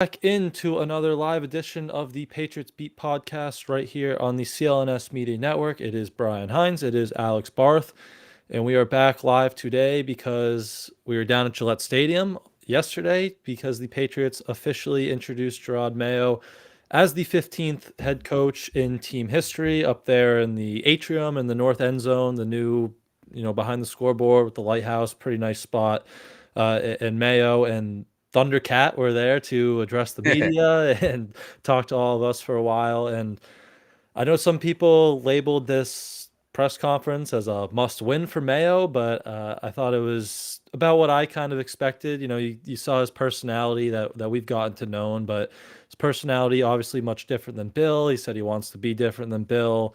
Back into another live edition of the Patriots Beat Podcast right here on the CLNS Media Network. It is Brian Hines. It is Alex Barth. And we are back live today because we were down at Gillette Stadium yesterday because the Patriots officially introduced Jerod Mayo as the 15th head coach in team history up there in the atrium in the north end zone, the new, behind the scoreboard with the lighthouse, pretty nice spot. And Mayo and Thundercat were there to address the media and talk to all of us for a while. And I know some people labeled this press conference as a must-win for Mayo, but I thought it was about what I kind of expected. You saw his personality that we've gotten to know, but his personality obviously much different than Bill. He said he wants to be different than Bill,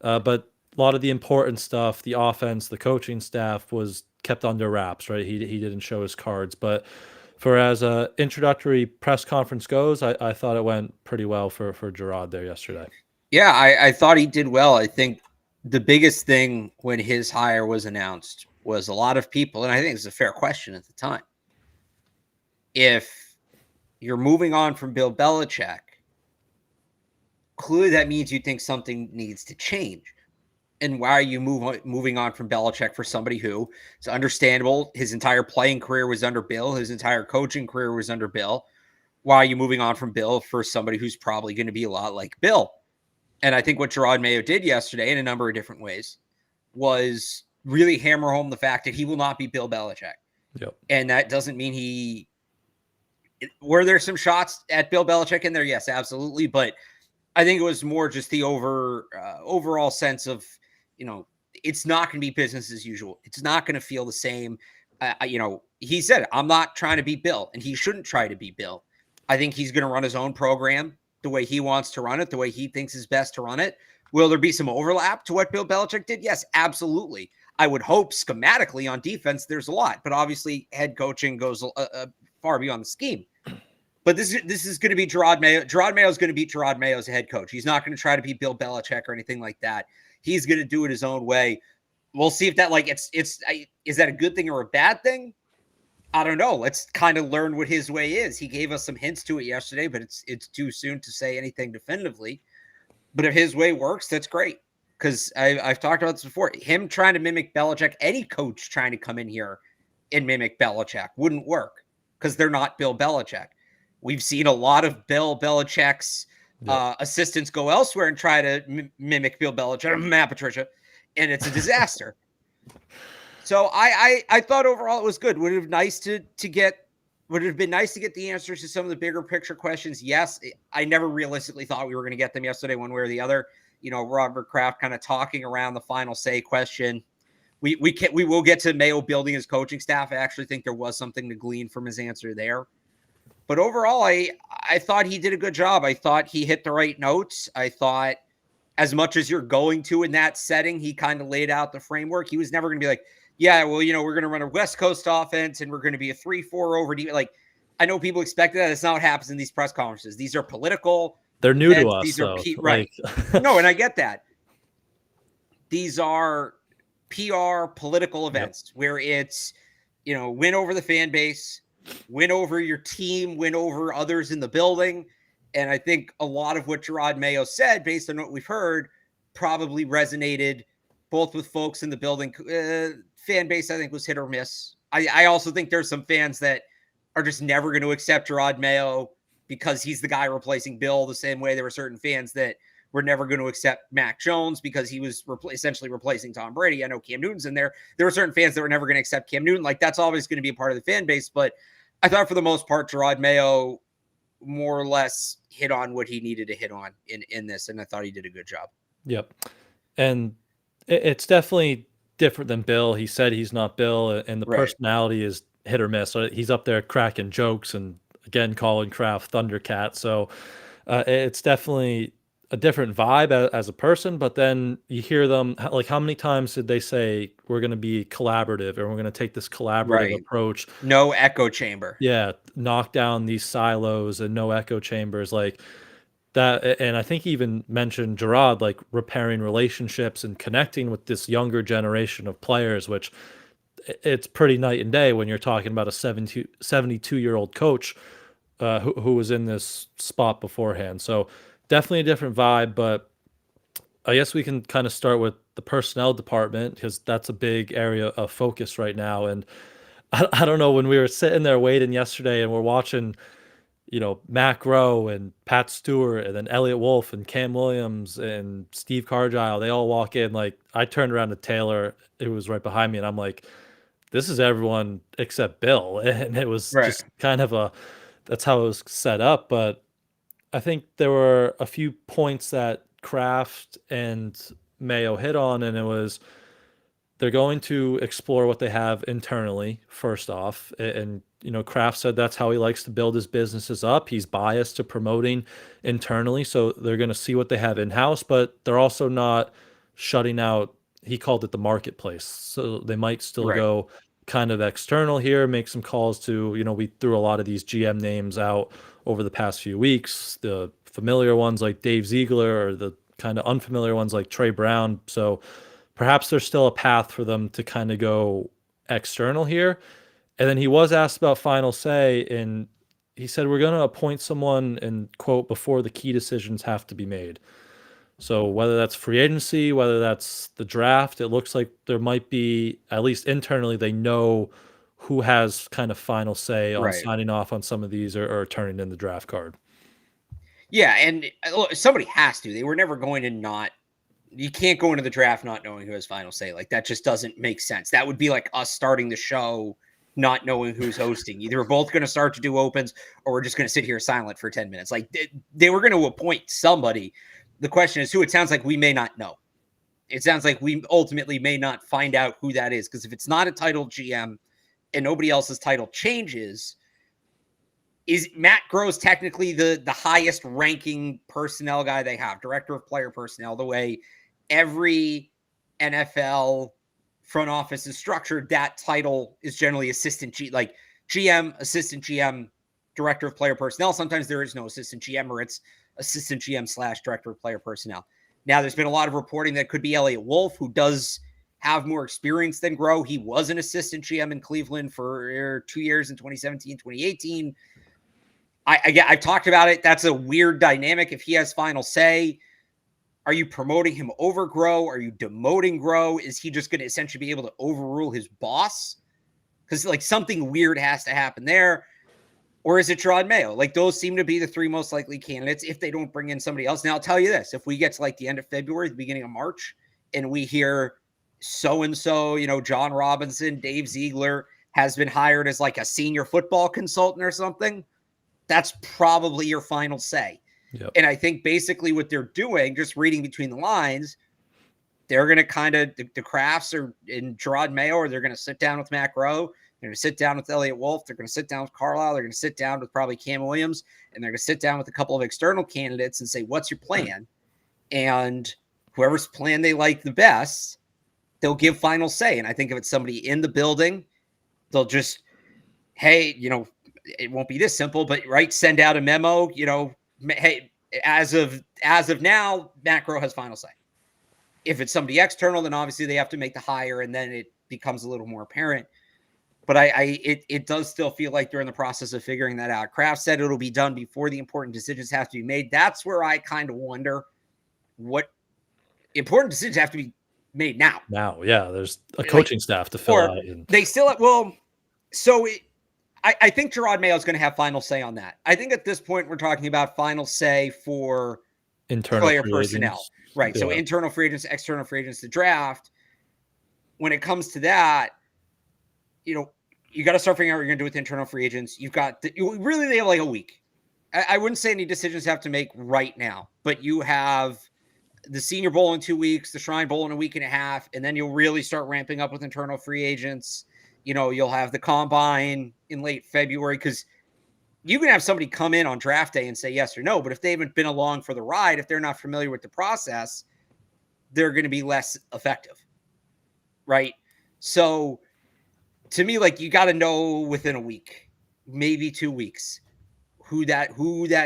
but a lot of the important stuff, the offense, the coaching staff was kept under wraps, right? He didn't show his cards, but for as a introductory press conference goes, I thought it went pretty well for Jerod there yesterday. Yeah, I thought he did well. I think the biggest thing when his hire was announced was a lot of people, and I think it's a fair question at the time. If you're moving on from Bill Belichick, clearly that means you think something needs to change. And why are you moving on from Belichick for somebody who is understandable? His entire playing career was under Bill. His entire coaching career was under Bill. Why are you moving on from Bill for somebody who's probably going to be a lot like Bill? And I think what Jerod Mayo did yesterday in a number of different ways was really hammer home the fact that he will not be Bill Belichick. Yep. And that doesn't mean were there some shots at Bill Belichick in there? Yes, absolutely. But I think it was more just the overall sense of, it's not going to be business as usual. It's not going to feel the same. He said, I'm not trying to be Bill, and he shouldn't try to be Bill. I think he's going to run his own program the way he wants to run it, the way he thinks is best to run it. Will there be some overlap to what Bill Belichick did? Yes, absolutely. I would hope schematically on defense, there's a lot, but obviously head coaching goes far beyond the scheme. But this is going to be Jerod Mayo. Jerod Mayo is going to be Jerod Mayo as a head coach. He's not going to try to be Bill Belichick or anything like that. He's going to do it his own way. We'll see if that is that a good thing or a bad thing? I don't know. Let's kind of learn what his way is. He gave us some hints to it yesterday, but it's too soon to say anything definitively. But if his way works, that's great. Because I've talked about this before. Him trying to mimic Belichick, any coach trying to come in here and mimic Belichick wouldn't work because they're not Bill Belichick. We've seen a lot of Bill Belichick's assistants go elsewhere and try to mimic Bill Belichick. Matt Patricia, and it's a disaster. So I thought overall it was good. Would it have been nice to get the answers to some of the bigger picture questions? Yes. I never realistically thought we were going to get them yesterday, one way or the other. Robert Kraft kind of talking around the final say question. We will get to Mayo building his coaching staff. I actually think there was something to glean from his answer there. But overall, I thought he did a good job. I thought he hit the right notes. I thought as much as you're going to in that setting, he kind of laid out the framework. He was never going to be like, yeah, well, we're going to run a West Coast offense and we're going to be a 3-4 over. Like, I know people expect that. That's not what happens in these press conferences. These are political. They're new to us. These are right. No, and I get that. These are PR political events where it's, win over the fan base, win over your team, win over others in the building. And I think a lot of what Jerod Mayo said, based on what we've heard, probably resonated both with folks in the building. Fan base, I think, was hit or miss. I also think there's some fans that are just never going to accept Jerod Mayo because he's the guy replacing Bill, the same way there were certain fans that were never going to accept Mac Jones because he was essentially replacing Tom Brady. I know Cam Newton's in there. There were certain fans that were never going to accept Cam Newton. Like, that's always going to be a part of the fan base. But I thought for the most part, Jerod Mayo more or less hit on what he needed to hit on in this. And I thought he did a good job. Yep. And it's definitely different than Bill. He said he's not Bill, and the personality is hit or miss. So he's up there cracking jokes and, again, calling Kraft Thundercat. So it's definitely a different vibe as a person, but then you hear them, like, how many times did they say we're going to be collaborative and we're going to take this collaborative approach? No echo chamber. Yeah. Knock down these silos and no echo chambers like that. And I think he even mentioned Jerod, like, repairing relationships and connecting with this younger generation of players, which it's pretty night and day when you're talking about a 72-year-old coach who was in this spot beforehand. So definitely a different vibe, but I guess we can kind of start with the personnel department because that's a big area of focus right now. And I don't know, when we were sitting there waiting yesterday and we're watching, Mac Rowe and Pat Stewart and then Elliot Wolf and Cam Williams and Steve Cargile, they all walk in. Like, I turned around to Taylor, it was right behind me, and I'm like, this is everyone except Bill. And it was Right. just kind of that's how it was set up. But I think there were a few points that Kraft and Mayo hit on, and it was they're going to explore what they have internally first off. And Kraft said that's how he likes to build his businesses up. He's biased to promoting internally, so they're going to see what they have in-house, but they're also not shutting out, he called it the marketplace, so they might still Right. go kind of external here, make some calls to, we threw a lot of these GM names out over the past few weeks, the familiar ones like Dave Ziegler, or the kind of unfamiliar ones like Trey Brown. So perhaps there's still a path for them to kind of go external here. And then he was asked about final say, and he said, we're going to appoint someone, and quote, before the key decisions have to be made. So whether that's free agency, whether that's the draft, it looks like there might be, at least internally, they know who has kind of final say on Right. signing off on some of these, or turning in the draft card. Yeah, and somebody has to. They were never going to not. You can't go into the draft not knowing who has final say. Like, that just doesn't make sense. That would be like us starting the show not knowing who's hosting. Either we're both going to start to do opens, or we're just going to sit here silent for 10 minutes. Like, they were going to appoint somebody. The question is who. It sounds like we may not know. It sounds like we ultimately may not find out who that is, because if it's not a titled GM and nobody else's title changes, is Matt Gross technically the highest ranking personnel guy they have, director of player personnel, the way every NFL front office is structured. That title is generally like GM, assistant GM, director of player personnel. Sometimes there is no assistant GM, or it's assistant GM / director of player personnel. Now, there's been a lot of reporting that could be Elliot Wolf, who does have more experience than Groh. He was an assistant GM in Cleveland for 2 years in 2017, 2018. I've talked about it. That's a weird dynamic. If he has final say, are you promoting him over Groh? Are you demoting Groh? Is he just going to essentially be able to overrule his boss? Because like something weird has to happen there. Or is it Jerod Mayo? Like, those seem to be the three most likely candidates if they don't bring in somebody else. Now, I'll tell you this. If we get to like the end of February, the beginning of March, and we hear so-and-so, John Robinson, Dave Ziegler has been hired as like a senior football consultant or something, that's probably your final say. Yep. And I think basically what they're doing, just reading between the lines, they're going to kind of, the Crafts or in Jerod Mayo, or they're going to sit down with Mac Rowe. They're going to sit down with Elliot Wolf. They're going to sit down with Carlisle. They're going to sit down with probably Cam Williams. And they're going to sit down with a couple of external candidates and say, what's your plan? And whoever's plan they like the best, they'll give final say. And I think if it's somebody in the building, they'll just, hey, it won't be this simple, but right, send out a memo, hey, as of now, Mac Rowe has final say. If it's somebody external, then obviously they have to make the hire, and then it becomes a little more apparent. But it does still feel like they're in the process of figuring that out. Kraft said it'll be done before the important decisions have to be made. That's where I kind of wonder what important decisions have to be made now. Now, yeah, there's a coaching staff to fill out. And they still have, I think Jerod Mayo is going to have final say on that. I think at this point we're talking about final say for internal player personnel, agents. right? Yeah. So internal free agents, external free agents, the draft. When it comes to that, you got to start figuring out what you're going to do with internal free agents. You've got they have like a week. I wouldn't say any decisions have to make right now, but you have the Senior Bowl in 2 weeks, the Shrine Bowl in a week and a half, and then you'll really start ramping up with internal free agents. You'll have the combine in late February, because you can have somebody come in on draft day and say yes or no, but if they haven't been along for the ride, if they're not familiar with the process, they're going to be less effective, right? So to me, like, you got to know within a week, maybe 2 weeks, who that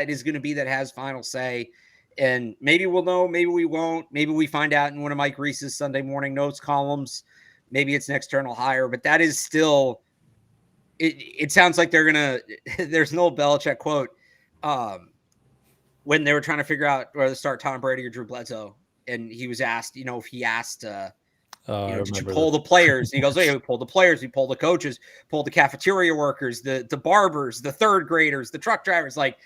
is going to be that has final say. And maybe we'll know, maybe we won't. Maybe we find out in one of Mike Reese's Sunday morning notes columns. Maybe it's an external hire, but that is still it sounds like they're gonna. There's an old Belichick quote when they were trying to figure out whether to start Tom Brady or Drew Bledsoe, and he was asked, if he asked, did you pull the players? And he goes, "Hey, we pulled the players, we pulled the coaches, pulled the cafeteria workers, the barbers, the third graders, the truck drivers." Like,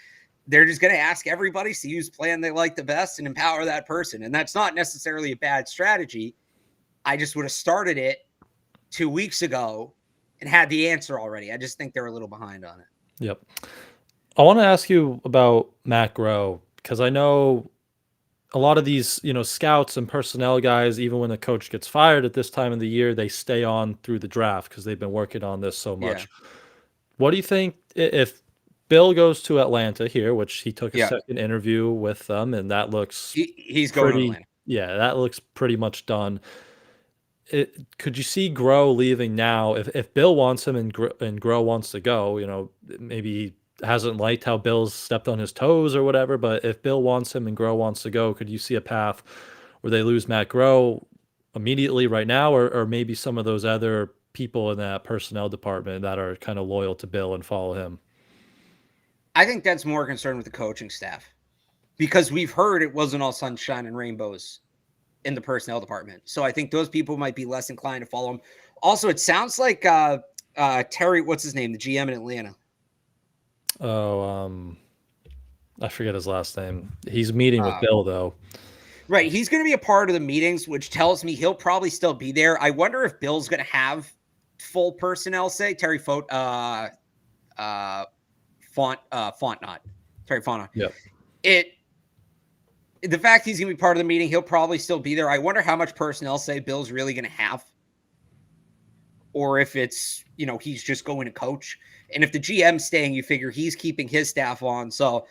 they're just going to ask everybody, see whose plan they like the best, and empower that person. And that's not necessarily a bad strategy. I just would have started it 2 weeks ago and had the answer already. I just think they're a little behind on it. Yep. I want to ask you about Matt Groh, because I know a lot of these, scouts and personnel guys, even when the coach gets fired at this time of the year, they stay on through the draft because they've been working on this so much. Yeah. What do you think if Bill goes to Atlanta here, which he took a second interview with them, and that looks he's going to Atlanta. Yeah, that looks pretty much done. Could you see Groh leaving now if Bill wants him and Groh wants to go? Maybe he hasn't liked how Bill's stepped on his toes or whatever, but if Bill wants him and Groh wants to go, could you see a path where they lose Matt Groh immediately right now, or maybe some of those other people in that personnel department that are kind of loyal to Bill and follow him? I think that's more concerned with the coaching staff, because we've heard it wasn't all sunshine and rainbows in the personnel department. So I think those people might be less inclined to follow him. Also, it sounds like Terry, what's his name? The GM in Atlanta. Oh, I forget his last name. He's meeting with Bill though. Right. He's going to be a part of the meetings, which tells me he'll probably still be there. I wonder if Bill's going to have full personnel say. Terry Fontenot. Terry Fontenot. Yep. The fact he's going to be part of the meeting, he'll probably still be there. I wonder how much personnel say Bill's really going to have. Or if it's, he's just going to coach. And if the GM's staying, you figure he's keeping his staff on. So,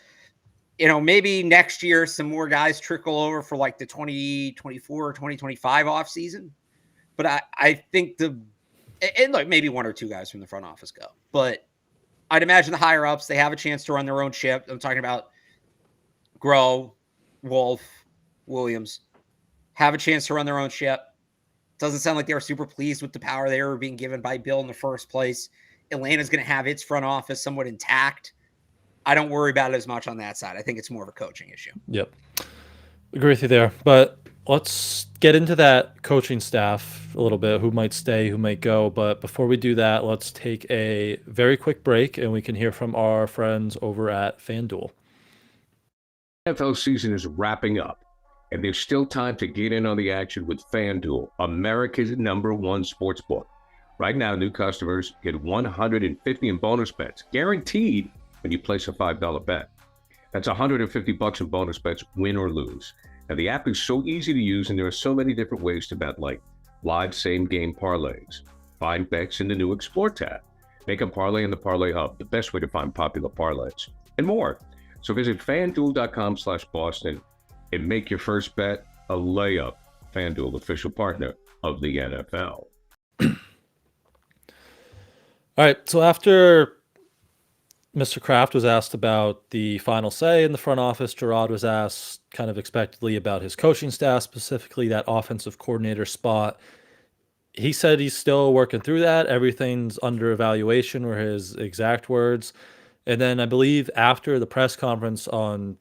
maybe next year some more guys trickle over for like the 2024 or 2025 offseason. But I think and look, maybe one or two guys from the front office go. But I'd imagine the higher ups, they have a chance to run their own ship. I'm talking about Groh, Wolf, Williams, have a chance to run their own ship. Doesn't sound like they were super pleased with the power they were being given by Bill in the first place. Atlanta's going to have its front office somewhat intact. I don't worry about it as much on that side. I think it's more of a coaching issue. Yep. Agree with you there. But let's get into that coaching staff a little bit, who might stay, who might go. But before we do that, let's take a very quick break and we can hear from our friends over at FanDuel. NFL season is wrapping up, and there's still time to get in on the action with FanDuel, America's #1 sportsbook. Right now, new customers get $150 in bonus bets, guaranteed when you place a $5 bet. That's $150 in bonus bets, win or lose. Now, the app is so easy to use, and there are so many different ways to bet, like live same-game parlays, find bets in the new Explore tab, make a parlay in the Parlay Hub, the best way to find popular parlays, and more. So visit FanDuel.com/Boston and make your first bet a layup. FanDuel, official partner of the NFL. All right, so after Mr. Kraft was asked about the final say in the front office, Jerod was asked kind of expectedly about his coaching staff, specifically that offensive coordinator spot. He said he's still working through that. Everything's under evaluation, were his exact words. And then I believe after the press conference on,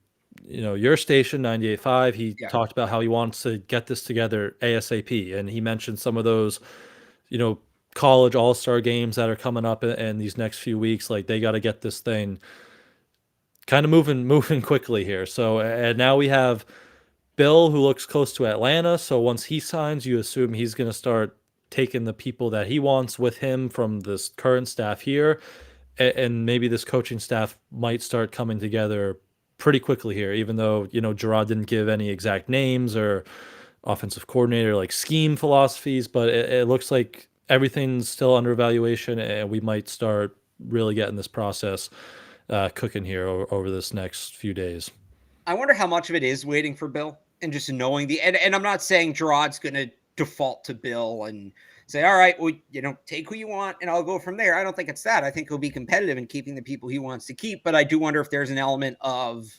your station, 98.5, he talked about how he wants to get this together ASAP. And he mentioned some of those, college all-star games that are coming up in these next few weeks. Like, they got to get this thing kind of moving quickly here. So, and now we have Bill, who looks close to Atlanta. So once he signs, you assume he's going to start taking the people that he wants with him from this current staff here. And maybe this coaching staff might start coming together pretty quickly here, even though, Jerod didn't give any exact names or offensive coordinator, like scheme philosophies, but it looks like everything's still under evaluation, and we might start really getting this process cooking here over this next few days. I wonder how much of it is waiting for Bill and just knowing and I'm not saying Gerod's going to default to Bill and say, all right, well, take who you want and I'll go from there. I don't think it's that. I think he'll be competitive in keeping the people he wants to keep. But I do wonder if there's an element of,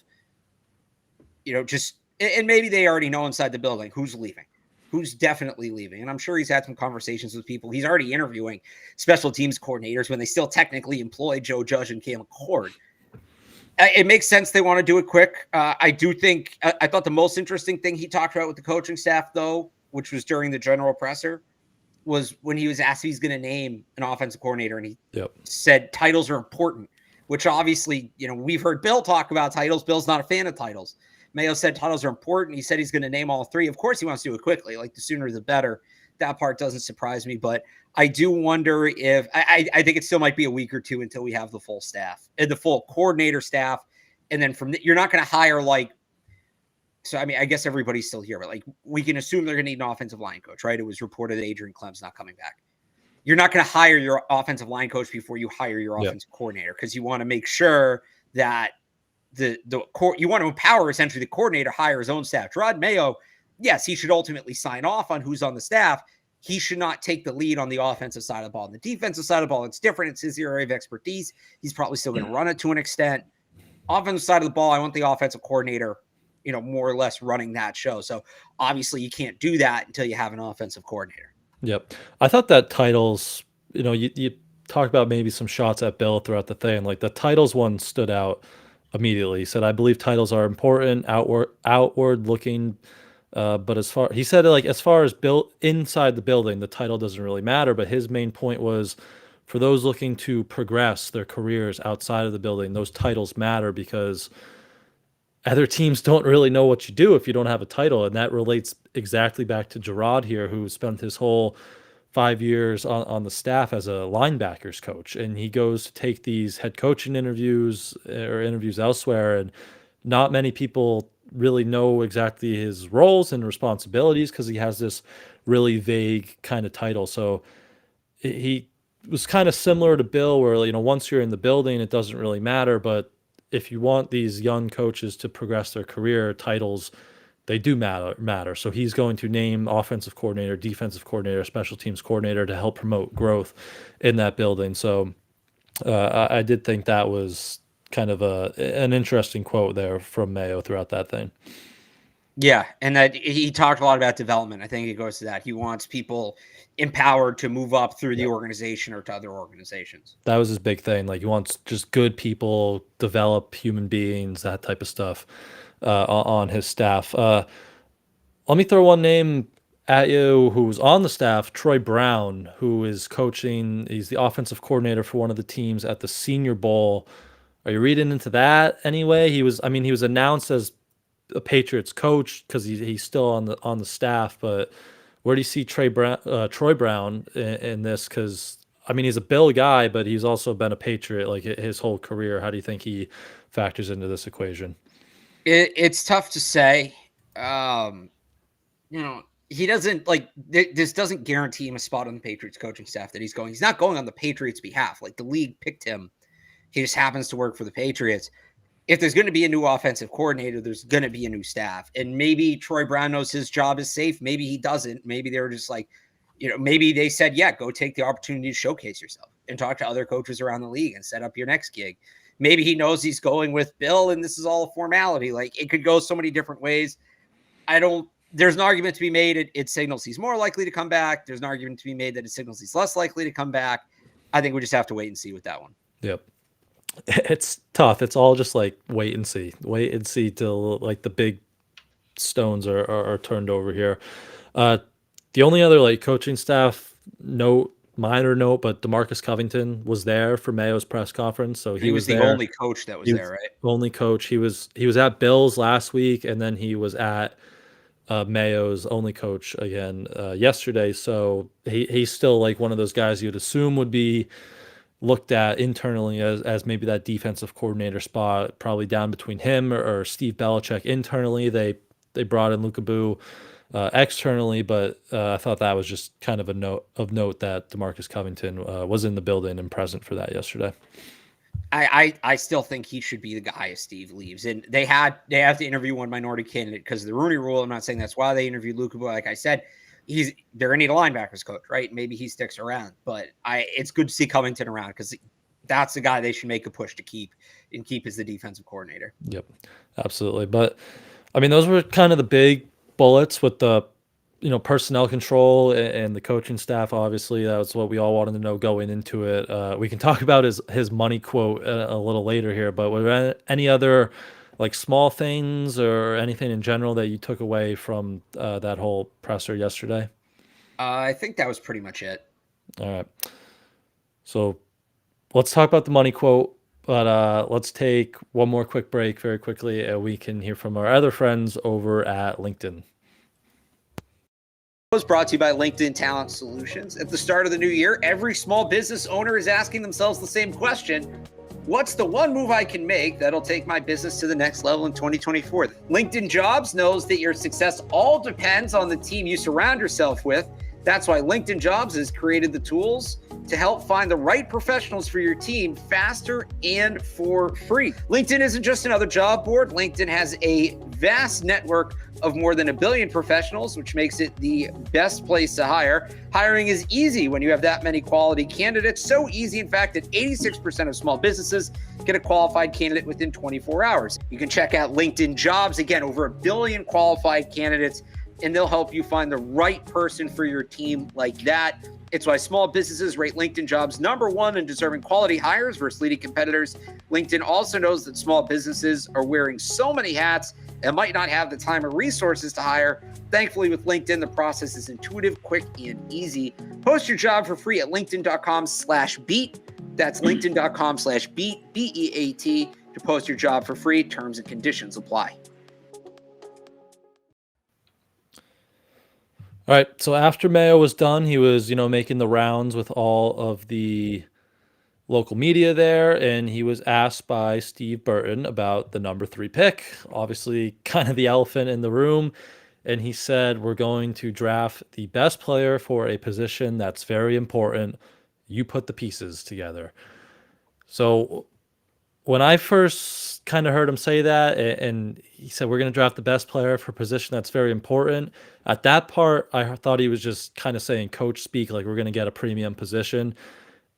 and maybe they already know inside the building who's leaving. who's definitely leaving. And I'm sure he's had some conversations with people. He's already interviewing special teams coordinators when they still technically employ Joe Judge and Cam McCord. It makes sense they want to do it quick. I do think I thought the most interesting thing he talked about with the coaching staff, though, which was during the general presser, was when he was asked if he's going to name an offensive coordinator, and he said titles are important, which obviously, we've heard Bill talk about titles. Bill's not a fan of titles. Mayo said titles are important. He said he's going to name all three. Of course, he wants to do it quickly. Like, the sooner the better. That part doesn't surprise me, but I do wonder if I think it still might be a week or two until we have the full staff and the full coordinator staff. And then you're not going to hire I guess everybody's still here, but we can assume they're going to need an offensive line coach, right? It was reported that Adrian Clem's not coming back. You're not going to hire your offensive line coach before you hire your offensive coordinator, because you want to make sure that you want to empower essentially the coordinator, hire his own staff. Jerod Mayo, yes, he should ultimately sign off on who's on the staff. He should not take the lead on the offensive side of the ball. On the defensive side of the ball, it's different. It's his area of expertise. He's probably still going to run it to an extent. Offensive side of the ball, I want the offensive coordinator, more or less running that show. So obviously you can't do that until you have an offensive coordinator. Yep. I thought that titles, you talk about maybe some shots at Bill throughout the thing. Like, the titles one stood out immediately. He said, I believe titles are important, outward looking. But as far as built inside the building, the title doesn't really matter. But his main point was, for those looking to progress their careers outside of the building, those titles matter, because other teams don't really know what you do if you don't have a title. And that relates exactly back to Jerod here, who spent his whole 5 years on the staff as a linebackers coach. And he goes to take these head coaching interviews or interviews elsewhere, and not many people really know exactly his roles and responsibilities, because he has this really vague kind of title. So he was kind of similar to Bill, where, once you're in the building, it doesn't really matter. But if you want these young coaches to progress their career, titles, they do matter. So he's going to name offensive coordinator, defensive coordinator, special teams coordinator to help promote growth in that building. So I did think that was kind of an interesting quote there from Mayo throughout that thing. Yeah, and that he talked a lot about development. I think it goes to that. He wants people empowered to move up through the organization or to other organizations. That was his big thing. Like, he wants just good people, develop human beings, that type of stuff on his staff. Let me throw one name at you who was on the staff, Troy Brown, who is coaching. He's the offensive coordinator for one of the teams at the Senior Bowl. Are you reading into that anyway? He was announced as a Patriots coach because he's still on the staff. But where do you see Troy Brown in this? Because he's a Bill guy, but he's also been a Patriot like his whole career. How do you think he factors into this equation? It's tough to say. He doesn't this doesn't guarantee him a spot on the Patriots coaching staff that he's going. He's not going on the Patriots' behalf. Like, the league picked him. He just happens to work for the Patriots. If there's going to be a new offensive coordinator, there's going to be a new staff. And maybe Troy Brown knows his job is safe. Maybe he doesn't. Maybe they were just maybe they said, yeah, go take the opportunity to showcase yourself and talk to other coaches around the league and set up your next gig. Maybe he knows he's going with Bill and this is all a formality. Like, it could go so many different ways. There's an argument to be made. It signals he's more likely to come back. There's an argument to be made that it signals he's less likely to come back. I think we just have to wait and see with that one. Yep. It's tough. It's all just wait and see till the big stones are turned over here. The only other coaching staff minor note, but DeMarcus Covington was there for Mayo's press conference. So he was the there. only coach that was there, right? Only coach. He was at Bill's last week, and then he was at Mayo's only coach again yesterday. So he's still one of those guys you'd assume would be looked at internally as maybe that defensive coordinator spot, probably down between him or Steve Belichick. Internally, they brought in Luka Boo externally, but I thought that was just kind of a note that DeMarcus Covington was in the building and present for that yesterday. I still think he should be the guy if Steve leaves. And they have to interview one minority candidate because of the Rooney Rule. I'm not saying that's why they interviewed Luka Boo. Like I said, they're going to need a linebackers coach, right? Maybe he sticks around, but it's good to see Covington around because that's the guy they should make a push to keep as the defensive coordinator. Yep, absolutely. But those were kind of the big bullets with the personnel control and the coaching staff, obviously, that was what we all wanted to know going into it. We can talk about his money quote a little later here, but were there any other like small things or anything in general that you took away from that whole presser yesterday? I think that was pretty much it. All right. So let's talk about the money quote, but let's take one more quick break very quickly, and we can hear from our other friends over at LinkedIn. Was brought to you by LinkedIn Talent Solutions. At the start of the new year, every small business owner is asking themselves the same question. What's the one move I can make that'll take my business to the next level in 2024? LinkedIn Jobs knows that your success all depends on the team you surround yourself with. That's why LinkedIn Jobs has created the tools to help find the right professionals for your team faster and for free. LinkedIn isn't just another job board. LinkedIn has a vast network of more than 1 billion professionals, which makes it the best place to hire. Hiring is easy when you have that many quality candidates. So easy, in fact, that 86% of small businesses get a qualified candidate within 24 hours. You can check out LinkedIn Jobs. Again, over 1 billion qualified candidates, and they'll help you find the right person for your team like that. It's why small businesses rate LinkedIn Jobs #1 in deserving quality hires versus leading competitors. LinkedIn also knows that small businesses are wearing so many hats and might not have the time or resources to hire. Thankfully, with LinkedIn, the process is intuitive, quick, and easy. Post your job for free at linkedin.com/beat. That's linkedin.com/beat, B-E-A-T, to post your job for free. Terms and conditions apply. All right. So after Mayo was done, he was, making the rounds with all of the local media there, and he was asked by Steve Burton about the number 3 pick, obviously kind of the elephant in the room. And he said, we're going to draft the best player for a position that's very important. You put the pieces together. So when I first kind of heard him say that, and he said, we're going to draft the best player for a position that's very important, at that part, I thought he was just kind of saying coach speak, like we're going to get a premium position.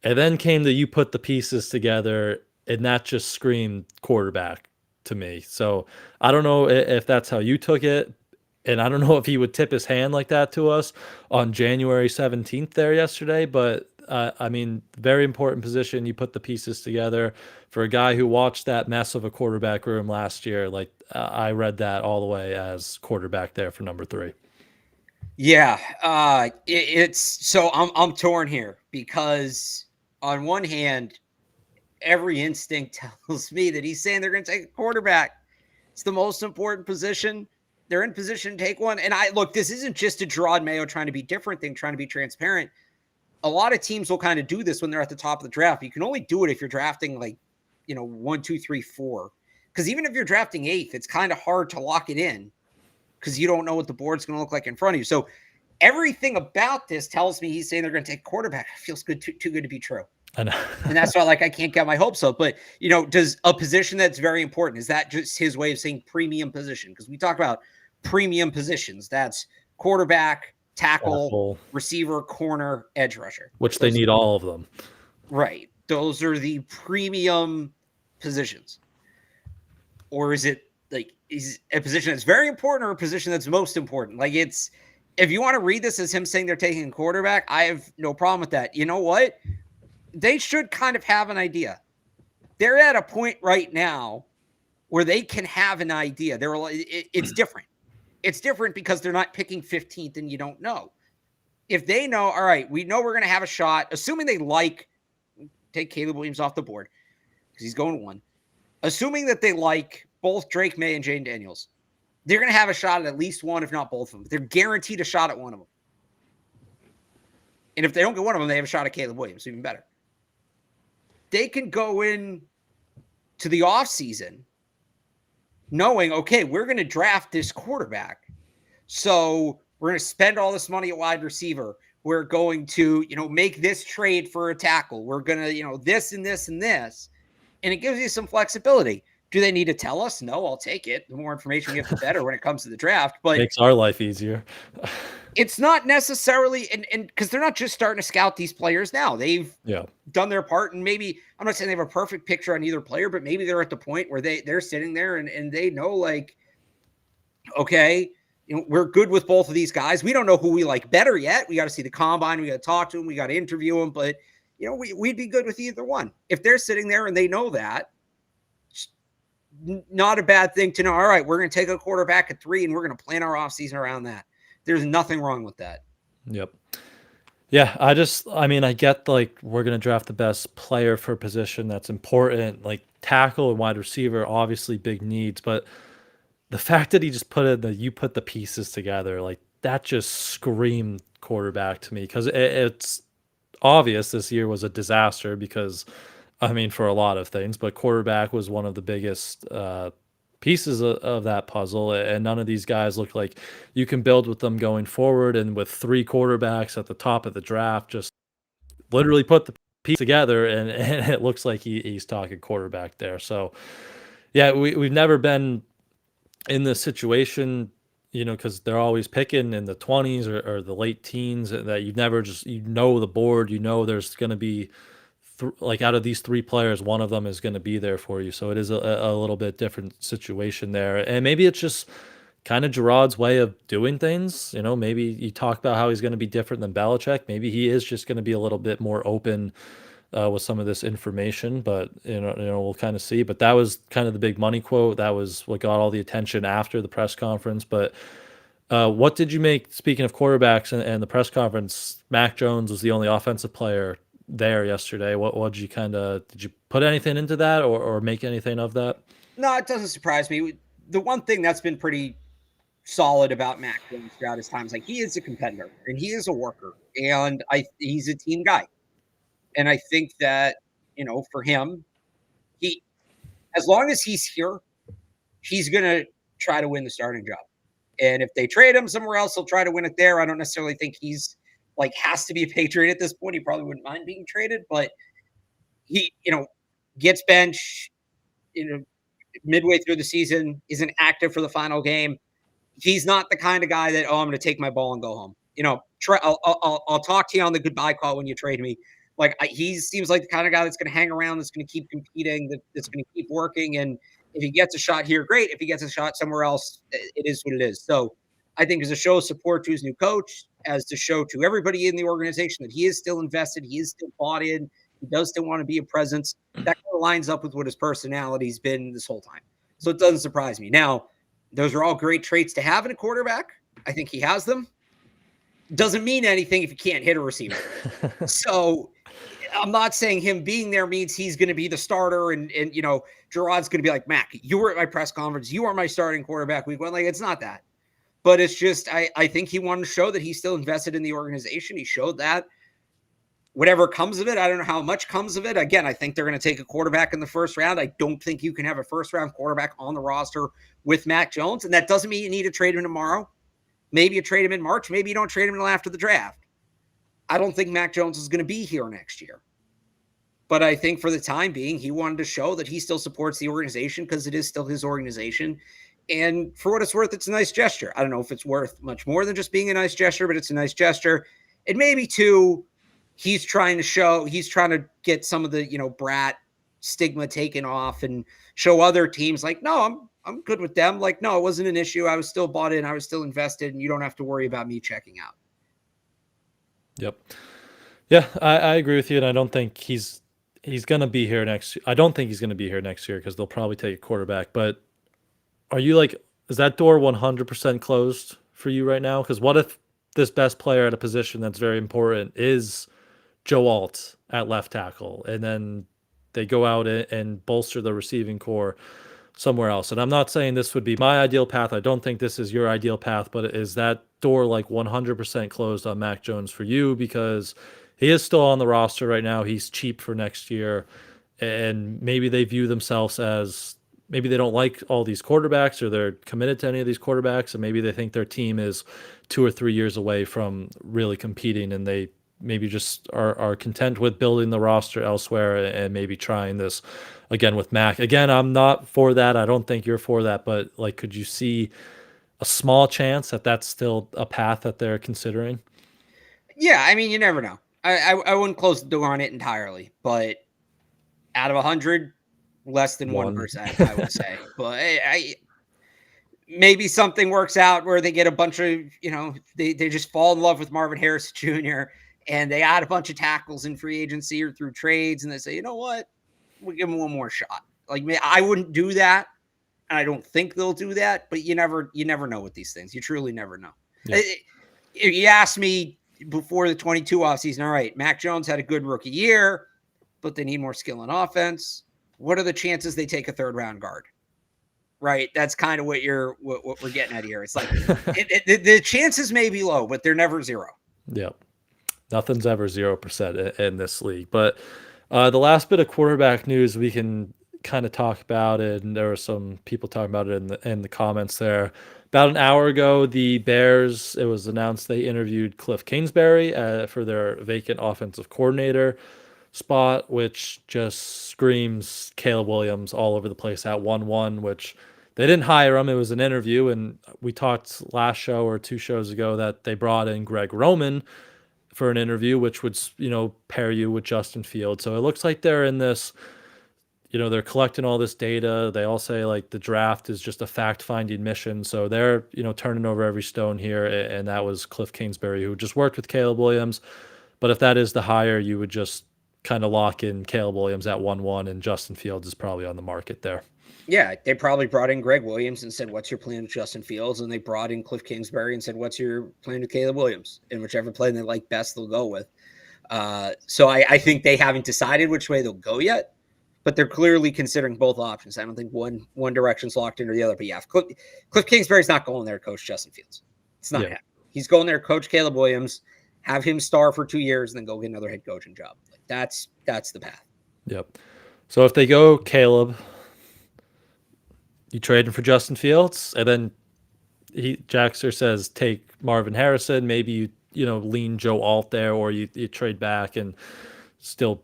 And then came the you put the pieces together, and that just screamed quarterback to me. So I don't know if that's how you took it, and I don't know if he would tip his hand like that to us on January 17th there yesterday, but I mean, very important position. You put the pieces together for a guy who watched that mess of a quarterback room last year. Like I read that all the way as quarterback there for number 3. Yeah, it's so I'm torn here because on one hand, every instinct tells me that he's saying they're going to take a quarterback. It's the most important position. They're in position to take one. And this isn't just a Jerod Mayo trying to be different thing, trying to be transparent. A lot of teams will kind of do this when they're at the top of the draft. You can only do it if you're drafting 1, 2, 3, 4. Because even if you're drafting 8th, it's kind of hard to lock it in because you don't know what the board's going to look like in front of you. So everything about this tells me he's saying they're going to take a quarterback. It feels good, too good to be true. I know. And that's why I can't get my hopes up. But, does a position that's very important, is that just his way of saying premium position? Because we talk about premium positions. That's quarterback, tackle, receiver, corner, edge rusher. Which they need all of them. Right. Those are the premium positions. Or is it is a position that's very important or a position that's most important? If you want to read this as him saying they're taking a quarterback, I have no problem with that. You know what? They should kind of have an idea. They're at a point right now where they can have an idea. It's different. It's different because they're not picking 15th and you don't know. If they know, all right, we know we're going to have a shot, assuming they take Caleb Williams off the board because he's going 1. Assuming that they like both Drake May and Jane Daniels, they're going to have a shot at least one, if not both of them. They're guaranteed a shot at one of them. And if they don't get one of them, they have a shot at Caleb Williams, even better. They can go in to the offseason knowing, okay, we're going to draft this quarterback. So we're going to spend all this money at wide receiver. We're going to, make this trade for a tackle. We're going to, this and this and this. And it gives you some flexibility. Do they need to tell us? No, I'll take it. The more information we have, the better when it comes to the draft. But makes our life easier. It's not necessarily, and because they're not just starting to scout these players now. They've done their part, and maybe, I'm not saying they have a perfect picture on either player, but maybe they're at the point where they're sitting there and they know, okay, we're good with both of these guys. We don't know who we like better yet. We got to see the combine. We got to talk to them. We got to interview them. But, we'd be good with either one. If they're sitting there and they know that, not a bad thing to know. All right, we're going to take a quarterback at 3 and we're going to plan our offseason around that. There's nothing wrong with that. Yep. Yeah, I get we're going to draft the best player for a position that's important, like tackle and wide receiver, obviously big needs, but the fact that he just you put the pieces together, like that just screamed quarterback to me, because it's obvious this year was a disaster because, for a lot of things, but quarterback was one of the biggest pieces of that puzzle, and none of these guys look like you can build with them going forward. And with 3 quarterbacks at the top of the draft, just literally put the piece together, and it looks like he's talking quarterback there. So yeah, we've never been in this situation, because they're always picking in the 20s or the late teens, that you never just, the board, there's going to be out of these 3 players, one of them is going to be there for you. So it is a little bit different situation there. And maybe it's just kind of Jerod's way of doing things. Maybe you talk about how he's going to be different than Belichick. Maybe he is just going to be a little bit more open with some of this information, but we'll kind of see. But that was kind of the big money quote. That was what got all the attention after the press conference. But what did you make, speaking of quarterbacks and the press conference? Mac Jones was the only offensive player there yesterday. What did you put anything into that or make anything of that? No, it doesn't surprise me. The one thing that's been pretty solid about Mac Jones throughout his time is he is a competitor and he is a worker, and he's a team guy. And I think that, for him, as long as he's here, he's going to try to win the starting job. And if they trade him somewhere else, he'll try to win it there. I don't necessarily think he's has to be a Patriot at this point. He probably wouldn't mind being traded, but he, gets benched, midway through the season, isn't active for the final game. He's not the kind of guy that, I'm going to take my ball and go home. I'll talk to you on the goodbye call when you trade me. He seems like the kind of guy that's going to hang around, that's going to keep competing, that's going to keep working. And if he gets a shot here, great. If he gets a shot somewhere else, it is what it is. So I think as a show of support to his new coach, as to show to everybody in the organization that he is still invested, he is still bought in, he does still want to be a presence, that kind of lines up with what his personality's been this whole time. So it doesn't surprise me. Now, those are all great traits to have in a quarterback. I think he has them. Doesn't mean anything if you can't hit a receiver. So I'm not saying him being there means he's going to be the starter and Jerod's going to be like, Mac, you were at my press conference. You are my starting quarterback week 1. It's not that. But it's just, I think he wanted to show that he's still invested in the organization. He showed that. Whatever comes of it, I don't know how much comes of it. Again, I think they're going to take a quarterback in the first round. I don't think you can have a first-round quarterback on the roster with Mac Jones, and that doesn't mean you need to trade him tomorrow. Maybe you trade him in March. Maybe you don't trade him until after the draft. I don't think Mac Jones is going to be here next year. But I think for the time being, he wanted to show that he still supports the organization because it is still his organization. And for what it's worth, it's a nice gesture. I don't know if it's worth much more than just being a nice gesture, but it's a nice gesture. And maybe, too, he's trying to get some of the, brat stigma taken off and show other teams no, I'm good with them. No, it wasn't an issue. I was still bought in. I was still invested, and you don't have to worry about me checking out. Yep. Yeah, I agree with you, and I don't think he's going to be here next year. I don't think he's going to be here next year because they'll probably take a quarterback. But are you is that door 100% closed for you right now? Because what if this best player at a position that's very important is Joe Alt at left tackle, and then they go out and bolster the receiving core somewhere else? And I'm not saying this would be my ideal path. I don't think this is your ideal path, but is that door 100% closed on Mac Jones for you? Because he is still on the roster right now. He's cheap for next year, and maybe they view themselves as, maybe they don't like all these quarterbacks, or they're committed to any of these quarterbacks, and maybe they think their team is 2 or 3 years away from really competing, and they maybe just are content with building the roster elsewhere and maybe trying this again with Mac. Again, I'm not for that. I don't think you're for that, but could you see a small chance that that's still a path that they're considering? Yeah, you never know. I wouldn't close the door on it entirely, but out of 100, less than 1%, I would say. But maybe something works out where they get a bunch of, they just fall in love with Marvin Harrison Jr. and they add a bunch of tackles in free agency or through trades. And they say, you know what? We'll give him one more shot. Like, I wouldn't do that. And I don't think they'll do that, but you never know with these things. You truly never know. Yeah. You asked me before the 22 offseason, all right, Mac Jones had a good rookie year, but they need more skill in offense. What are the chances they take a third round guard? Right. That's kind of what we're getting at here. It's like the chances may be low, but they're never zero. Yep. Nothing's ever 0% in this league. But the last bit of quarterback news we can kind of talk about it, and there were some people talking about it in the comments there. About an hour ago, the Bears, it was announced they interviewed Cliff Kingsbury for their vacant offensive coordinator spot, which just screams Caleb Williams all over the place at 1-1, which they didn't hire him. It was an interview, and we talked last show or 2 shows ago that they brought in Greg Roman for an interview, which would, pair you with Justin Fields. So it looks like they're in this, they're collecting all this data. They all say like the draft is just a fact-finding mission. So they're, turning over every stone here. And that was Cliff Kingsbury, who just worked with Caleb Williams. But if that is the hire, you would just kind of lock in Caleb Williams at 1-1, and Justin Fields is probably on the market there. Yeah, they probably brought in Greg Williams and said, what's your plan with Justin Fields? And they brought in Cliff Kingsbury and said, what's your plan with Caleb Williams? And whichever plan they like best, they'll go with. So I think they haven't decided which way they'll go yet, but they're clearly considering both options. I don't think one direction's locked in or the other. But yeah, Cliff Kingsbury's not going there to coach Justin Fields. It's not happening. He's going there to coach Caleb Williams, have him star for 2 years, and then go get another head coaching job. Like that's the path. Yep. So if they go Caleb, you trade him for Justin Fields, and then Jackster says take Marvin Harrison. Maybe you lean Joe Alt there, or you trade back and still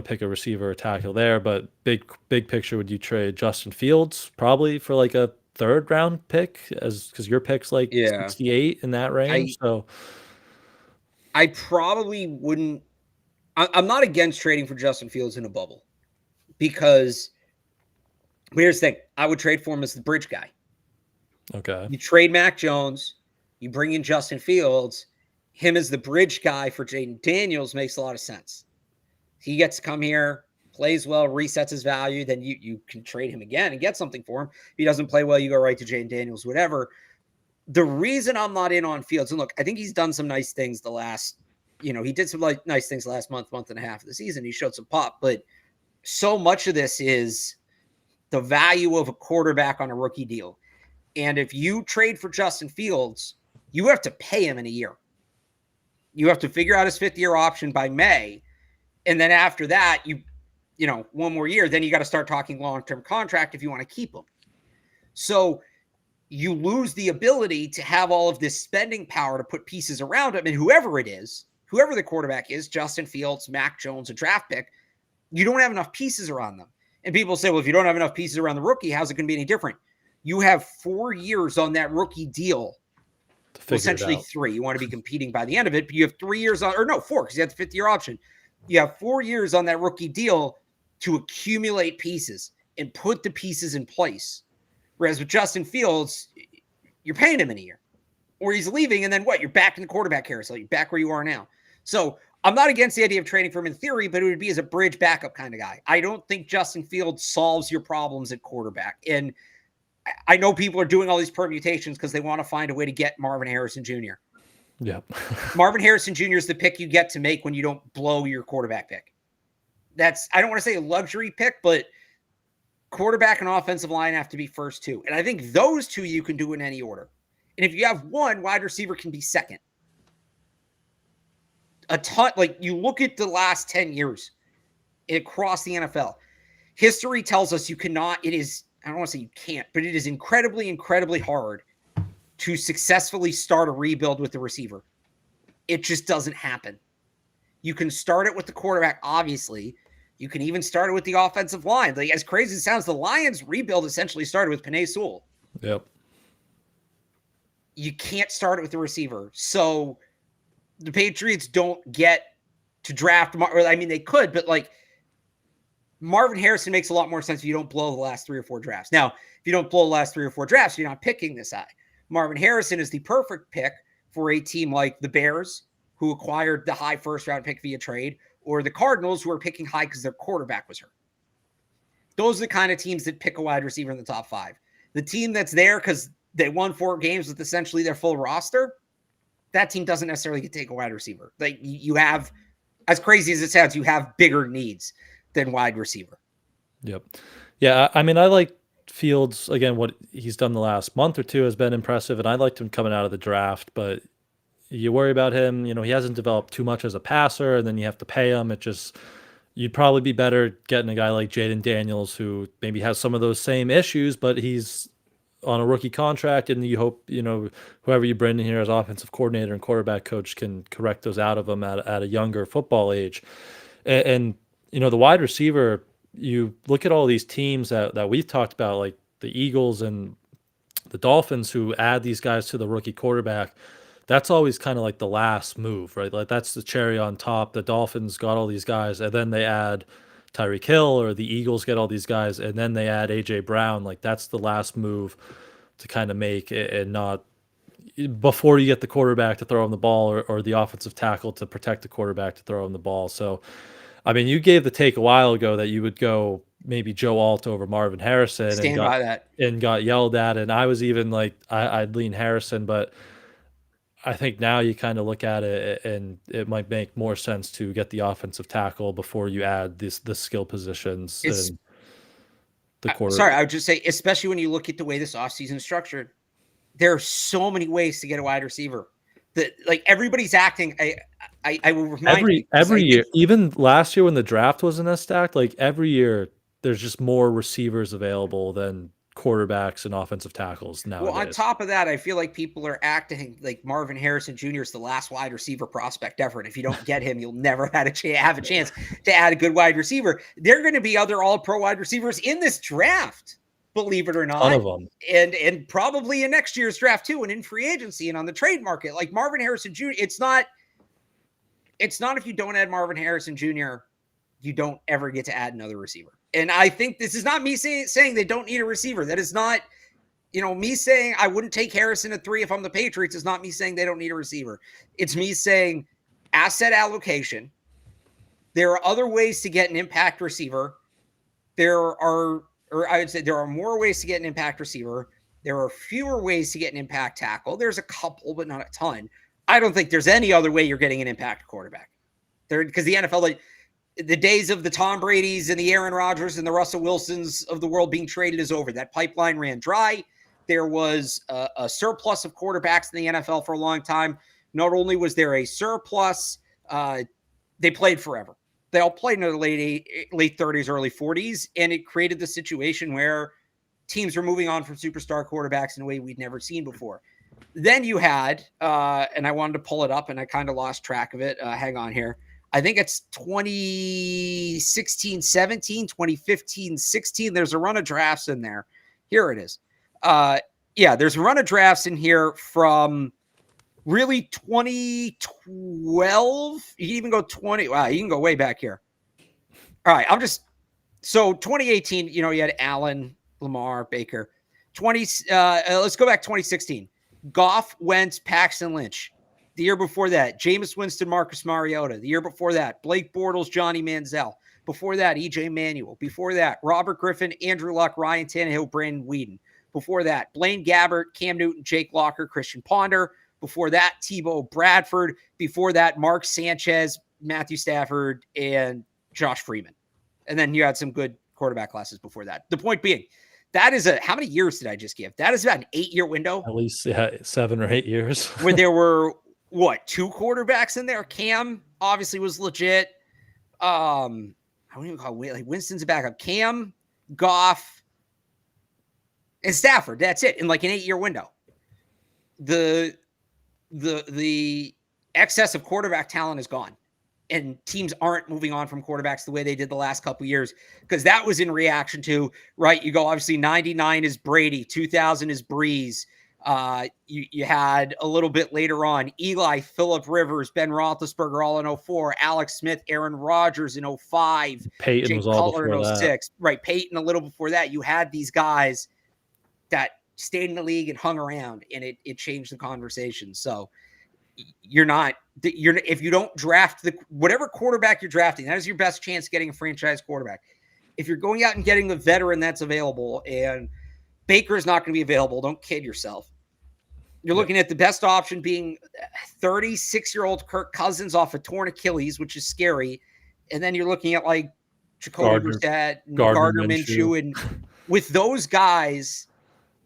pick a receiver or tackle there. But big picture, would you trade Justin Fields probably for like a 3rd round pick, because your pick's like 68 in that range? So I probably wouldn't. I'm not against trading for Justin Fields in a bubble, because here's the thing. I would trade for him as the bridge guy. Okay. You trade Mac Jones, you bring in Justin Fields, him as the bridge guy for Jaden Daniels makes a lot of sense. He gets to come here, plays well, resets his value, then you can trade him again and get something for him. If he doesn't play well, you go right to Jaden Daniels, whatever. The reason I'm not in on Fields, and look, I think he's done some nice things the last, he did some nice things the last month and a half of the season. He showed some pop, but so much of this is the value of a quarterback on a rookie deal. And if you trade for Justin Fields, you have to pay him in a year. You have to figure out his 5th-year option by May. And then after that, one more year, then you got to start talking long-term contract if you want to keep him. So you lose the ability to have all of this spending power to put pieces around him. And whoever it is, whoever the quarterback is, Justin Fields, Mac Jones, a draft pick, you don't have enough pieces around them. And people say, well, if you don't have enough pieces around the rookie, how's it going to be any different? You have 4 years on that rookie deal. Essentially 3. You want to be competing by the end of it, but you have 3 years on, or no, 4, because you have the 5th-year option. You have 4 years on that rookie deal to accumulate pieces and put the pieces in place. Whereas with Justin Fields, you're paying him in a year, or he's leaving, and then what? You're back in the quarterback carousel. You're back where you are now. So I'm not against the idea of trading for him in theory, but it would be as a bridge backup kind of guy. I don't think Justin Fields solves your problems at quarterback. And I know people are doing all these permutations because they want to find a way to get Marvin Harrison Jr. Yeah. Marvin Harrison Jr. is the pick you get to make when you don't blow your quarterback pick. That's, I don't want to say a luxury pick, but quarterback and offensive line have to be first 2. And I think those 2 you can do in any order. And if you have 1, wide receiver can be second. A ton, like you look at the last 10 years across the NFL, history tells us you cannot, it is, I don't want to say you can't, but it is incredibly, incredibly hard to successfully start a rebuild with the receiver. It just doesn't happen. You can start it with the quarterback, obviously. You can even start it with the offensive line. Like, as crazy as it sounds, the Lions rebuild essentially started with Penei Sewell. Yep. You can't start it with the receiver. So the Patriots don't get to draft. I mean, they could, but like Marvin Harrison makes a lot more sense if you don't blow the last 3 or 4 drafts. Now, If you don't blow the last 3 or 4 drafts, you're not picking this high. Marvin Harrison is the perfect pick for a team like the Bears, who acquired the high first-round pick via trade, or the Cardinals, who are picking high because their quarterback was hurt. Those are the kind of teams that pick a wide receiver in the top 5. The team that's there because they won 4 games with essentially their full roster, that team doesn't necessarily get to take a wide receiver. Like, you have, as crazy as it sounds, you have bigger needs than wide receiver. Yep. Yeah, I mean, I like Fields. Again, what he's done the last month or two has been impressive, and I liked him coming out of the draft, but you worry about him. You know, he hasn't developed too much as a passer, and then you have to pay him. You'd probably be better getting a guy like Jaden Daniels, who maybe has some of those same issues, but he's on a rookie contract, and you hope, you know, whoever you bring in here as offensive coordinator and quarterback coach can correct those out of him at a younger football age. And you know, the wide receiver, you look at all these teams that we've talked about, like the Eagles and the Dolphins, who add these guys to the rookie quarterback. That's always kind of like the last move, right? Like, that's the cherry on top. The Dolphins got all these guys, and then they add Tyreek Hill, or the Eagles get all these guys, and then they add A.J. Brown. Like, that's the last move to kind of make, and not before you get the quarterback to throw him the ball, or the offensive tackle to protect the quarterback to throw him the ball. So, I mean, you gave the take a while ago that you would go maybe Joe Alt over Marvin Harrison. Stand by that. And got yelled at. And I was even like, I'd lean Harrison, but I think now you kind of look at it, and it might make more sense to get the offensive tackle before you add the skill positions and the quarter. Sorry, I would just say, especially when you look at the way this offseason is structured, there are so many ways to get a wide receiver that, like, everybody's acting. I will remind you every year, even last year when the draft wasn't as stacked, like every year there's just more receivers available than quarterbacks and offensive tackles nowadays. Well, on top of that, I feel like people are acting like Marvin Harrison Jr. is the last wide receiver prospect ever, and if you don't get him, you'll never have a chance to add a good wide receiver. There are going to be other all-pro wide receivers in this draft, believe it or not. Ton of them. And probably in next year's draft too, and in free agency and on the trade market. Like Marvin Harrison Jr., it's not if you don't add Marvin Harrison Jr., you don't ever get to add another receiver. And I think this is not me saying they don't need a receiver. That is not, you know, me saying I wouldn't take Harrison at 3 if I'm the Patriots. Is not me saying they don't need a receiver. It's me saying asset allocation. There are other ways to get an impact receiver. There are more ways to get an impact receiver. There are fewer ways to get an impact tackle. There's a couple, but not a ton. I don't think there's any other way you're getting an impact quarterback. Because the NFL, like, the days of the Tom Brady's and the Aaron Rodgers and the Russell Wilsons of the world being traded is over. That pipeline ran dry. There was a surplus of quarterbacks in the NFL for a long time. Not only was there a surplus, they played forever. They all played in their late 30s, early 40s, and it created the situation where teams were moving on from superstar quarterbacks in a way we'd never seen before. Then you had, and I wanted to pull it up, and I kind of lost track of it. Hang on here. I think it's 2016, 17, 2015, 16. There's a run of drafts in there. Here it is. There's a run of drafts in here from really 2012. You can even go 20. Wow, you can go way back here. All right, so 2018, you know, you had Allen, Lamar, Baker. Let's go back 2016. Goff, Wentz, Paxton Lynch. The year before that, Jameis Winston, Marcus Mariota. The year before that, Blake Bortles, Johnny Manziel. Before that, EJ Manuel. Before that, Robert Griffin, Andrew Luck, Ryan Tannehill, Brandon Weeden. Before that, Blaine Gabbert, Cam Newton, Jake Locker, Christian Ponder. Before that, Tebow Bradford. Before that, Mark Sanchez, Matthew Stafford, and Josh Freeman. And then you had some good quarterback classes before that. The point being, that is how many years did I just give? That is about an 8-year window. At least 7 or 8 years. Where there were, 2 quarterbacks in there? Cam obviously was legit. I don't even call it, like, Winston's a backup. Cam, Goff, and Stafford. That's it in like an 8-year window. The excess of quarterback talent is gone. And teams aren't moving on from quarterbacks the way they did the last couple of years, because that was in reaction to, right, you go, obviously 99 is Brady, 2000 is Breeze. You had a little bit later on Eli, Phillip Rivers, Ben Roethlisberger all in 04, Alex Smith, Aaron Rodgers in 05, Peyton Jake was all Cutler before in 06. that. Right, Peyton a little before that. You had these guys that stayed in the league and hung around, and it changed the conversation. So if you don't draft whatever quarterback you're drafting, that is your best chance getting a franchise quarterback. If you're going out and getting a veteran that's available and Baker is not going to be available, don't kid yourself. You're looking at the best option being 36-year-old Kirk Cousins off a torn Achilles, which is scary. And then you're looking at like Jacoby Brissett, Gardner Minshew. And with those guys,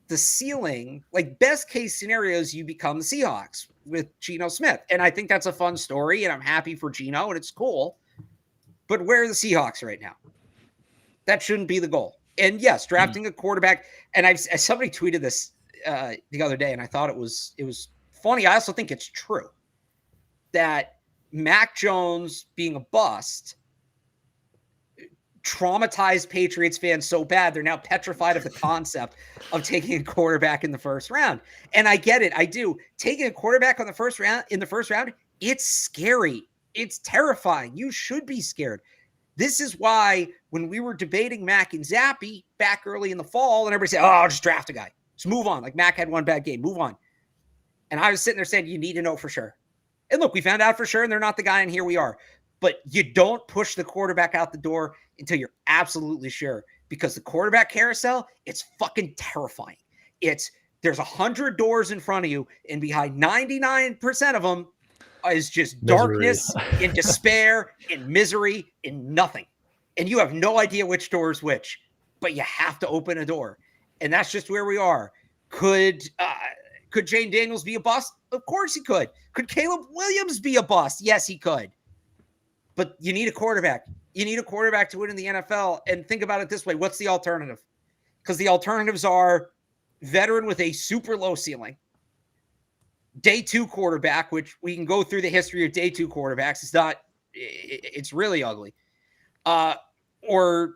the ceiling, like best case scenarios, you become the Seahawks with Geno Smith. And I think that's a fun story, and I'm happy for Geno, and it's cool. But where are the Seahawks right now? That shouldn't be the goal. And yes, drafting a quarterback, and somebody tweeted this the other day, and I thought it was funny. I also think it's true that Mac Jones being a bust traumatized Patriots fans so bad they're now petrified of the concept of taking a quarterback in the first round. And I get it. I do. Taking a quarterback in the first round, it's scary. It's terrifying. You should be scared. This is why when we were debating Mac and Zappy back early in the fall, and everybody said, "Oh, just draft a guy. Just move on." Like Mac had one bad game. Move on. And I was sitting there saying, you need to know for sure. And look, we found out for sure, and they're not the guy, and here we are. But you don't push the quarterback out the door until you're absolutely sure, because the quarterback carousel, it's fucking terrifying. There's 100 doors in front of you, and behind 99% of them is just darkness and despair and misery and nothing. And you have no idea which door is which, but you have to open a door. And that's just where we are. Could Jane Daniels be a bust? Of course he could. Could Caleb Williams be a bust? Yes, he could. But you need a quarterback. You need a quarterback to win in the NFL. And think about it this way. What's the alternative? Because the alternatives are veteran with a super low ceiling, day two quarterback, which we can go through the history of day two quarterbacks. It's really ugly. Or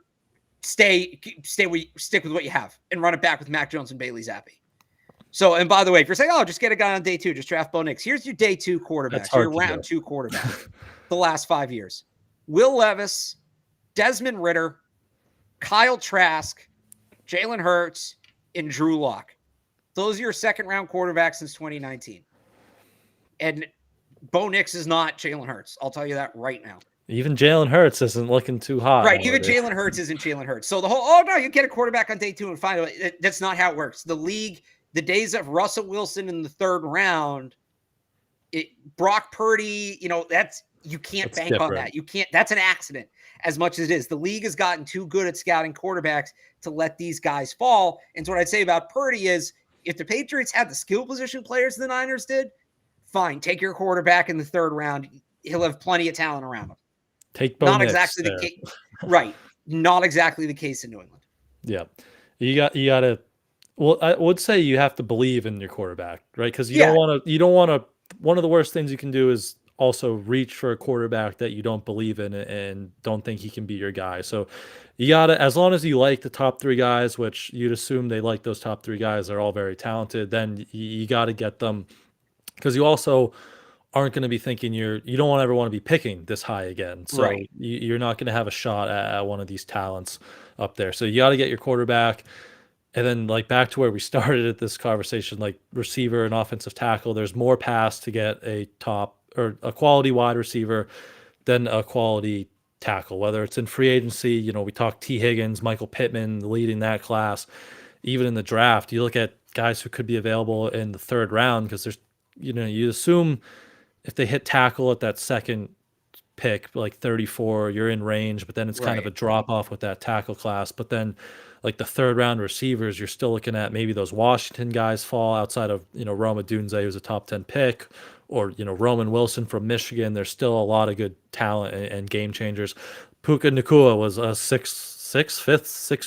stick with what you have and run it back with Mac Jones and Bailey Zappi. So, and by the way, if you're saying, "Oh, just get a guy on day two, just draft Bo Nix," here's your day two quarterback, your round two quarterback the last 5 years: Will Levis, Desmond Ridder, Kyle Trask, Jalen Hurts, and Drew Lock. Those are your second round quarterbacks since 2019. And Bo Nix is not Jalen Hurts. I'll tell you that right now. Even Jalen Hurts isn't looking too hot. Right. Even Jalen Hurts isn't Jalen Hurts. So the whole, "Oh, no, you get a quarterback on day two and find out." That's not how it works. The league, the days of Russell Wilson in the third round, Brock Purdy, you can't bank on that. You can't. That's an accident as much as it is. The league has gotten too good at scouting quarterbacks to let these guys fall. And so what I'd say about Purdy is, if the Patriots had the skill position players the Niners did, fine. Take your quarterback in the third round. He'll have plenty of talent around him. Take Bo Not Nix exactly there. the case. Right. Not exactly the case in New England. Yeah. You got to, well, I would say you have to believe in your quarterback, right? Because you don't want to, one of the worst things you can do is also reach for a quarterback that you don't believe in and don't think he can be your guy. So you got to, as long as you like the top three guys, which you'd assume they like those top three guys, they're all very talented, then you got to get them, because you also aren't going to be thinking you don't ever want to be picking this high again. So Right. You're not going to have a shot at one of these talents up there. So you got to get your quarterback. And then, like, back to where we started at this conversation, like receiver and offensive tackle, there's more pass to get a top or a quality wide receiver than a quality tackle, whether it's in free agency. We talked T. Higgins, Michael Pittman leading that class. Even in the draft, you look at guys who could be available in the third round, because there's, you assume if they hit tackle at that second pick, like 34, you're in range, but then it's kind of a drop off with that tackle class. But then, like the third round receivers, you're still looking at maybe those Washington guys fall outside of, Roma Dunze, who's a top 10 pick, or, Roman Wilson from Michigan. There's still a lot of good talent and game changers. Puka Nacua was a sixth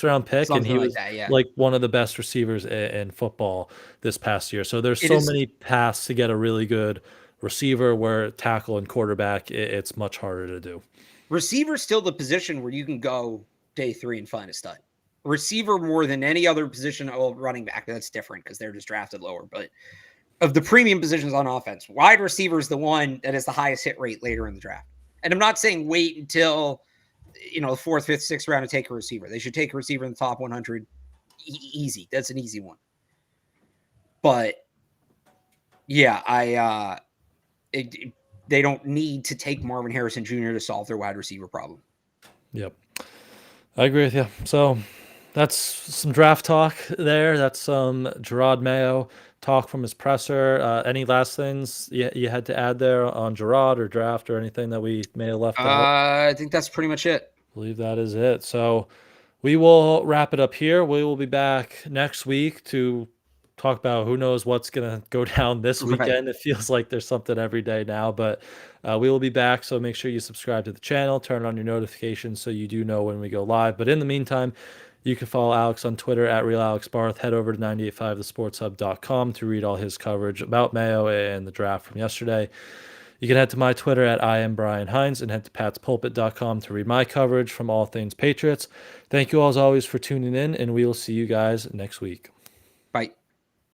round pick. Something and he was like one of the best receivers in football this past year. So there's many paths to get a really good receiver, where tackle and quarterback, it's much harder to do. Receiver still the position where you can go day three and find a stud. Receiver more than any other position. Well, running back, that's different because they're just drafted lower. But of the premium positions on offense, wide receiver is the one that has the highest hit rate later in the draft. And I'm not saying wait until the fourth, fifth, sixth round to take a receiver. They should take a receiver in the top 100. Easy. That's an easy one. But yeah, they don't need to take Marvin Harrison Jr. to solve their wide receiver problem. Yep. I agree with you. So that's some draft talk there. That's some Jerod Mayo talk from his presser. Any last things you had to add there on Jerod or draft or anything that we may have left out? I think that's pretty much it. I believe that is it. So we will wrap it up here. We will be back next week to talk about who knows what's going to go down this weekend. It feels like there's something every day now, but we will be back. So make sure you subscribe to the channel, turn on your notifications so you do know when we go live. But in the meantime, you can follow Alex on Twitter at RealAlexBarth. Head over to 985thesportshub.com to read all his coverage about Mayo and the draft from yesterday. You can head to my Twitter at @IamBrianHines and head to patspulpit.com to read my coverage from all things Patriots. Thank you all as always for tuning in, and we will see you guys next week.